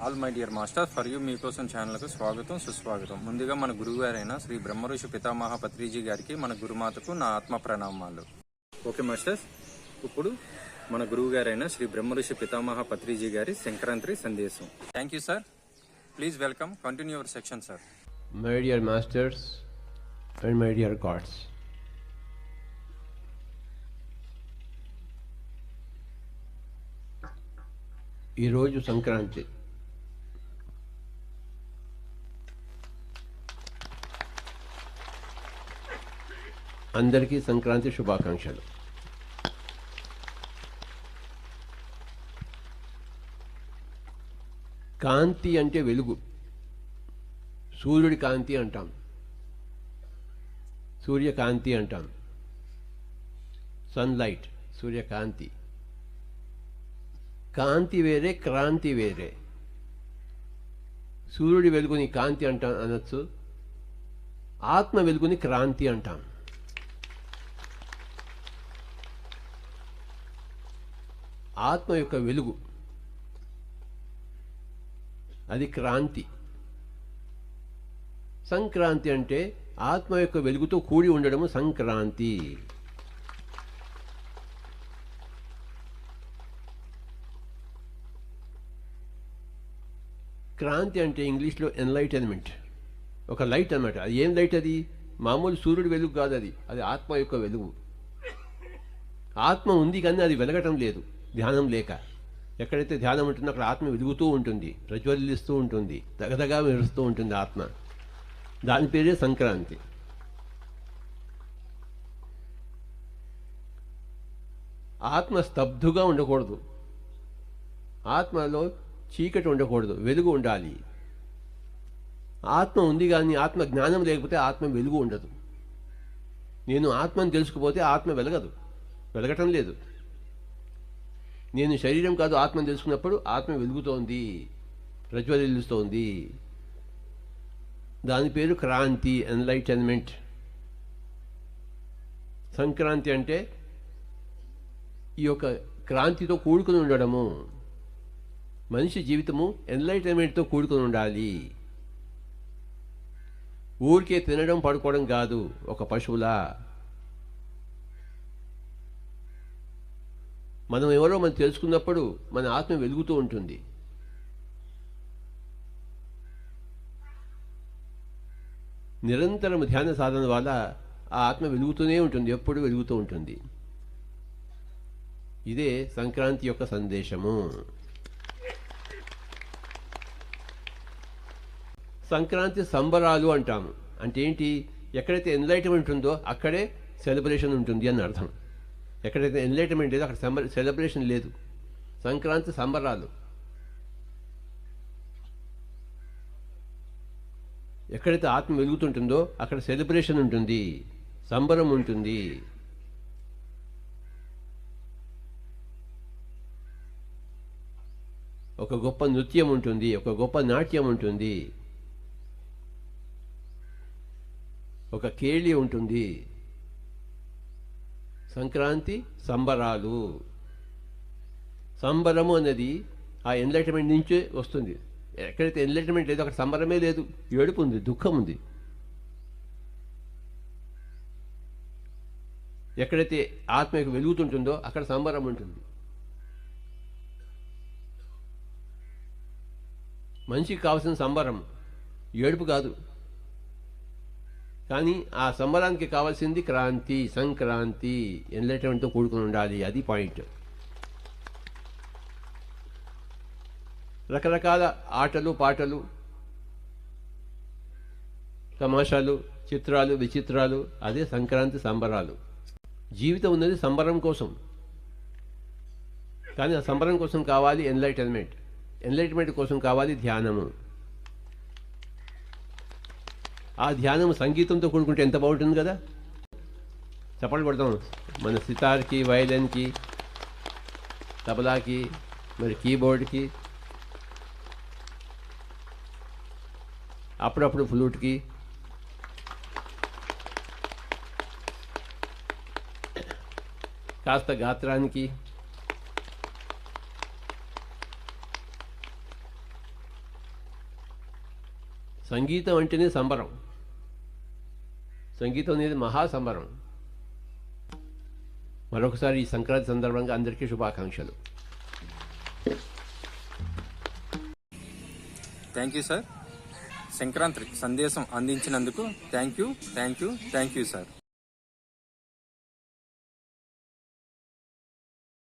All my dear master for you మీకోసం ఛానల్కు స్వాగతం సుస్వాగతం. ముందుగా మన గురువు గారైన శ్రీ బ్రహ్మఋషి పితామహ పత్రిజీ గారికి, మన గురుమాతకు నా ఆత్మ ప్రణామాలు. ఓకే మాస్టర్స్, ఇప్పుడు మన గురువు గారైన శ్రీ బ్రహ్మఋషి పితామహ పత్రిజీ గారి సంక్రాంతి సందేశం. Thank you sir. Please welcome. Continue your section sir. My dear masters and my dear God's, ఈరోజు సంక్రాంతి. అందరికీ సంక్రాంతి శుభాకాంక్షలు. కాంతి అంటే వెలుగు, సూర్యుడి కాంతి అంటాం, సూర్యకాంతి అంటాం, సన్లైట్, సూర్యకాంతి. కాంతి వేరే, క్రాంతి వేరే. సూర్యుడి వెలుగుని కాంతి అనొచ్చు, ఆత్మ వెలుగుని క్రాంతి అంటాం. ఆత్మ యొక్క వెలుగు అది క్రాంతి. సంక్రాంతి అంటే ఆత్మ యొక్క వెలుగుతో కూడి ఉండడము సంక్రాంతి. క్రాంతి అంటే ఇంగ్లీష్లో ఎన్లైటన్మెంట్, ఒక లైట్ అన్నమాట. అది ఏం లైట్? అది మామూలు సూర్యుడి వెలుగు కాదు, అది ఆత్మ యొక్క వెలుగు. ఆత్మ ఉంది కానీ అది వెలగటం లేదు ధ్యానం లేక. ఎక్కడైతే ధ్యానం ఉంటుందో అక్కడ ఆత్మ వెలుగుతూ ఉంటుంది, ప్రజ్వలిస్తూ ఉంటుంది, దగదగా మెరుస్తూ ఉంటుంది ఆత్మ. దాని పేరే సంక్రాంతి. ఆత్మ స్తబ్దుగా ఉండకూడదు, ఆత్మలో చీకటి ఉండకూడదు, వెలుగు ఉండాలి. ఆత్మ ఉంది కానీ ఆత్మ జ్ఞానం లేకపోతే ఆత్మ వెలుగు ఉండదు. నేను ఆత్మని తెలుసుకుపోతే ఆత్మ వెలగదు, వెలగటం లేదు. నేను శరీరం కాదు ఆత్మని తెలుసుకున్నప్పుడు ఆత్మ వెలుగుతోంది, ప్రజ్వలిస్తోంది. దాని పేరు క్రాంతి, ఎన్లైటన్మెంట్. సంక్రాంతి అంటే ఈ యొక్క క్రాంతితో కూడుకుని ఉండడము. మనిషి జీవితము ఎన్లైటన్మెంట్తో కూడుకుని ఉండాలి. ఊరికే తినడం పడుకోవడం కాదు, ఒక పశువులా. మనం ఎవరో మనం తెలుసుకున్నప్పుడు మన ఆత్మ వెలుగుతూ ఉంటుంది. నిరంతరం ధ్యాన సాధన వల్ల ఆ ఆత్మ వెలుగుతూనే ఉంటుంది, ఎప్పుడు వెలుగుతూ ఉంటుంది. ఇదే సంక్రాంతి యొక్క సందేశము. సంక్రాంతి సంబరాలు అంటాము. అంటే ఏంటి? ఎక్కడైతే ఎన్లైట్మెంట్ ఉందో అక్కడే సెలబ్రేషన్ ఉంటుంది అని అర్థం. ఎక్కడైతే ఎన్లైట్మెంట్ లేదో అక్కడ సెలబ్రేషన్ లేదు. సంక్రాంతి సంబరాలు. ఎక్కడైతే ఆత్మ వెలుగుతుంటుందో అక్కడ సెలబ్రేషన్ ఉంటుంది, సంబరం ఉంటుంది. ఒక గొప్ప నృత్యం ఉంటుంది, ఒక గొప్ప నాట్యం ఉంటుంది, ఒక కేళి ఉంటుంది. సంక్రాంతి సంబరాలు. సంబరము అనేది ఆ ఎన్లైట్మెంట్ నుంచే వస్తుంది. ఎక్కడైతే ఎన్లైట్మెంట్ లేదు అక్కడ సంబరమే లేదు, ఏడుపు ఉంది, దుఃఖం ఉంది. ఎక్కడైతే ఆత్మకు వెలుగుతుంటుందో అక్కడ సంబరం ఉంటుంది. మనిషికి కావాల్సిన సంబరం, ఏడుపు కాదు. కానీ ఆ సంబరానికి కావాల్సింది క్రాంతి, సంక్రాంతి, ఎన్లైట్మెంట్తో కూడుకుని ఉండాలి. అది పాయింట్. రకరకాల ఆటలు, పాటలు, తమాషాలు, చిత్రాలు, విచిత్రాలు, అదే సంక్రాంతి సంబరాలు. జీవితం ఉన్నది సంబరం కోసం. కానీ ఆ సంబరం కోసం కావాలి ఎన్లైటన్మెంట్, ఎన్లైట్మెంట్ కోసం కావాలి ధ్యానము. ఆ ధ్యానం సంగీతంతో కూడుకుంటే ఎంత బాగుంటుంది కదా. చప్పట్లు కొడతాం మన సితార్కి, వయలిన్కి, తబలాకి, మరి కీబోర్డ్కి, అప్పుడప్పుడు ఫ్లూట్కి. కాస్త గాత్రానికి. సంగీతం అంటేనే సంబరం. సంగీతం అనేది మహాసంబరం. మరొకసారి ఈ సంక్రాంతి సందర్భంగా అందరికీ శుభాకాంక్షలు. Thank you sir. సంక్రాంతి సందేశం అందించినందుకు థ్యాంక్ యూ సార్.